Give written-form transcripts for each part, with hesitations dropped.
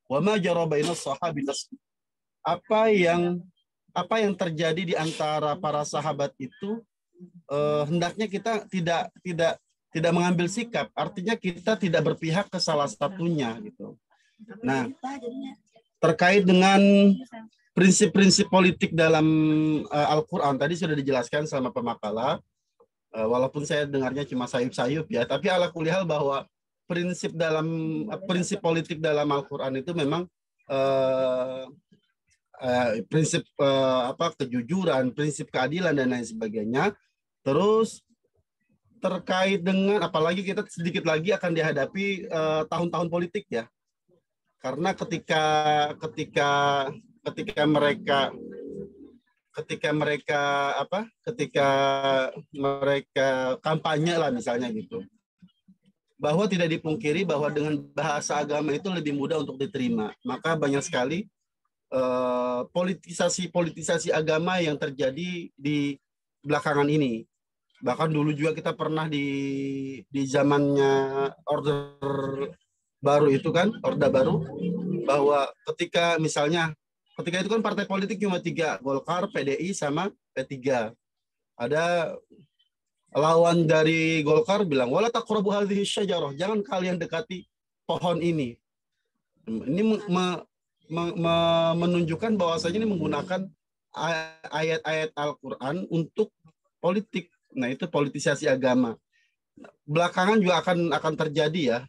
Wa ma jara bainas sahabi apa yang terjadi di antara para sahabat itu hendaknya kita tidak mengambil sikap. Artinya kita tidak berpihak ke salah satunya gitu. Nah, terkait dengan prinsip-prinsip politik dalam Al-Quran tadi sudah dijelaskan sama pemakalah. Walaupun saya dengarnya cuma sayup-sayup ya, tapi ala kulihal bahwa prinsip politik dalam Al-Quran itu memang prinsip kejujuran, prinsip keadilan dan lain sebagainya. Terus terkait dengan apalagi kita sedikit lagi akan dihadapi tahun-tahun politik ya. Karena ketika mereka kampanye lah misalnya gitu, bahwa tidak dipungkiri bahwa dengan bahasa agama itu lebih mudah untuk diterima. Maka banyak sekali politisasi agama yang terjadi di belakangan ini. Bahkan dulu juga kita pernah di zamannya Orde Baru itu kan, Orde Baru, bahwa ketika itu kan partai politik cuma 3, Golkar, PDI, sama P3. Ada lawan dari Golkar bilang, wala taqrabu hadhihi syajarah, jangan kalian dekati pohon ini. Ini menunjukkan bahwasanya ini menggunakan ayat-ayat Al-Quran untuk politik. Nah, itu politisasi agama. Belakangan juga akan terjadi ya.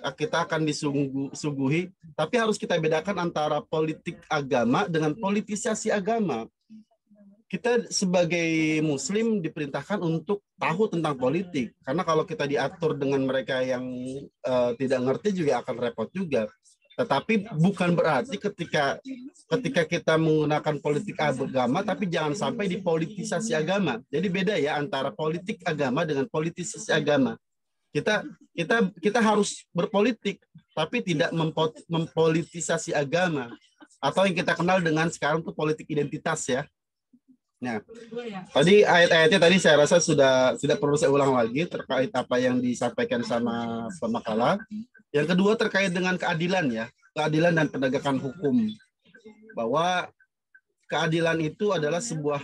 Kita akan disuguhi, tapi harus kita bedakan antara politik agama dengan politisasi agama. Kita sebagai Muslim diperintahkan untuk tahu tentang politik, karena kalau kita diatur dengan mereka yang tidak ngerti juga akan repot juga. Tetapi bukan berarti ketika kita menggunakan politik agama, tapi jangan sampai dipolitisasi agama. Jadi beda ya antara politik agama dengan politisasi agama. Kita harus berpolitik, tapi tidak mempolitisasi agama, atau yang kita kenal dengan sekarang itu politik identitas ya. Nah, tadi ayat-ayatnya tadi saya rasa sudah perlu saya ulang lagi terkait apa yang disampaikan sama pemakalah. Yang kedua terkait dengan keadilan ya, keadilan dan penegakan hukum, bahwa keadilan itu adalah sebuah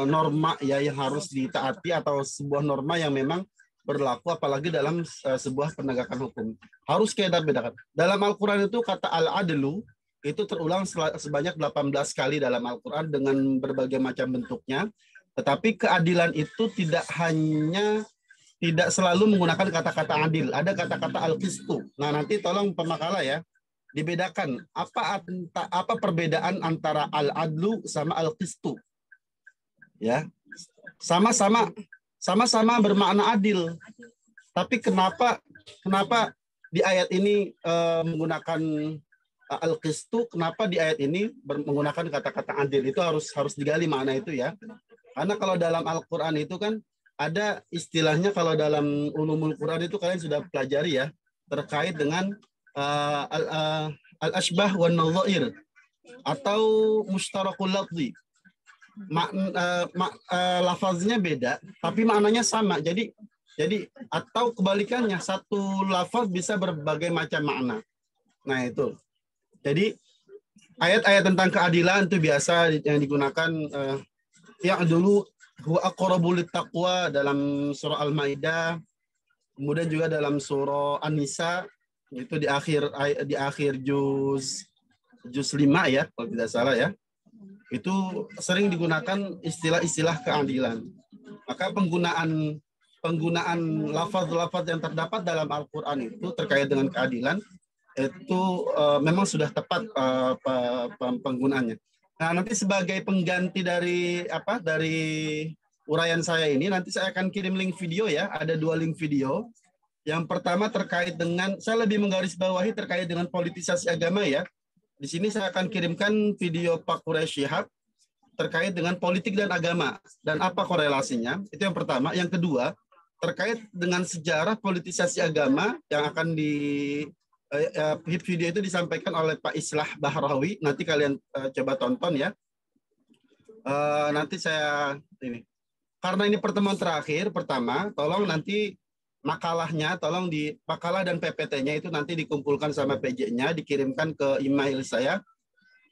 norma ya yang harus ditaati, atau sebuah norma yang memang berlaku apalagi dalam sebuah penegakan hukum. Harus kita bedakan. Dalam Al-Quran itu kata al-adlu itu terulang sebanyak 18 kali dalam Al-Quran dengan berbagai macam bentuknya. Tetapi keadilan itu tidak selalu menggunakan kata-kata adil. Ada kata-kata al-qistu. Nah, nanti tolong pemakalah ya, dibedakan apa perbedaan antara al-adlu sama al-qistu. Ya. Sama-sama bermakna adil. Tapi kenapa di ayat ini menggunakan al-qistu, kenapa di ayat ini menggunakan kata-kata adil? Itu harus digali makna itu ya. Karena kalau dalam Al-Qur'an itu kan ada istilahnya, kalau dalam ulumul Quran itu kalian sudah pelajari ya, terkait dengan al-ashbah wan nadhair atau mustarakul lafzi. Lafaznya beda tapi maknanya sama. Jadi atau kebalikannya, satu lafaz bisa berbagai macam makna. Nah, itu. Jadi ayat-ayat tentang keadilan itu biasa yang digunakan yang dulu huwa aqrabu littaqwa dalam surah Al-Maidah, kemudian juga dalam surah An-Nisa itu di akhir juz 5 ya kalau tidak salah ya. Itu sering digunakan istilah-istilah keadilan. Maka penggunaan lafaz-lafaz yang terdapat dalam Al-Quran itu terkait dengan keadilan itu memang sudah tepat penggunaannya. Nah, nanti sebagai pengganti dari uraian saya ini, nanti saya akan kirim link video ya. Ada 2 link video. Yang pertama terkait dengan, saya lebih menggarisbawahi terkait dengan politisasi agama ya. Di sini saya akan kirimkan video Pak Quraish Shihab terkait dengan politik dan agama dan apa korelasinya. Itu yang pertama. Yang kedua, terkait dengan sejarah politisasi agama yang akan video itu disampaikan oleh Pak Islah Bahrawi. Nanti kalian coba tonton ya. Nanti saya karena ini pertemuan terakhir pertama, tolong nanti makalahnya tolong di makalah dan PPT-nya itu nanti dikumpulkan sama PJ-nya, dikirimkan ke email saya.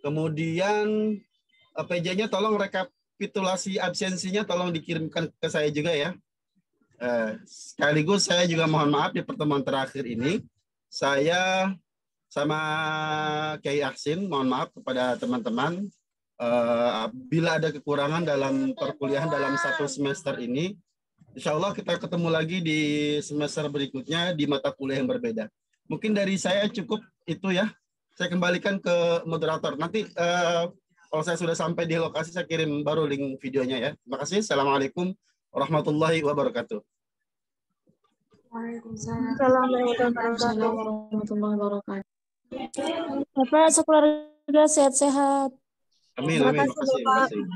Kemudian PJ-nya tolong rekapitulasi absensinya tolong dikirimkan ke saya juga ya. Sekaligus saya juga mohon maaf di pertemuan terakhir ini saya sama Kiai Aksin mohon maaf kepada teman-teman bila ada kekurangan dalam perkuliahan dalam 1 semester ini. Insya Allah kita ketemu lagi di semester berikutnya di mata kuliah yang berbeda. Mungkin dari saya cukup itu ya. Saya kembalikan ke moderator. Nanti kalau saya sudah sampai di lokasi, saya kirim baru link videonya ya. Terima kasih. Assalamualaikum warahmatullahi wabarakatuh. Waalaikumsalam warahmatullahi wabarakatuh. Bapak sekeluarga sehat-sehat. Amin, amin. Terima kasih.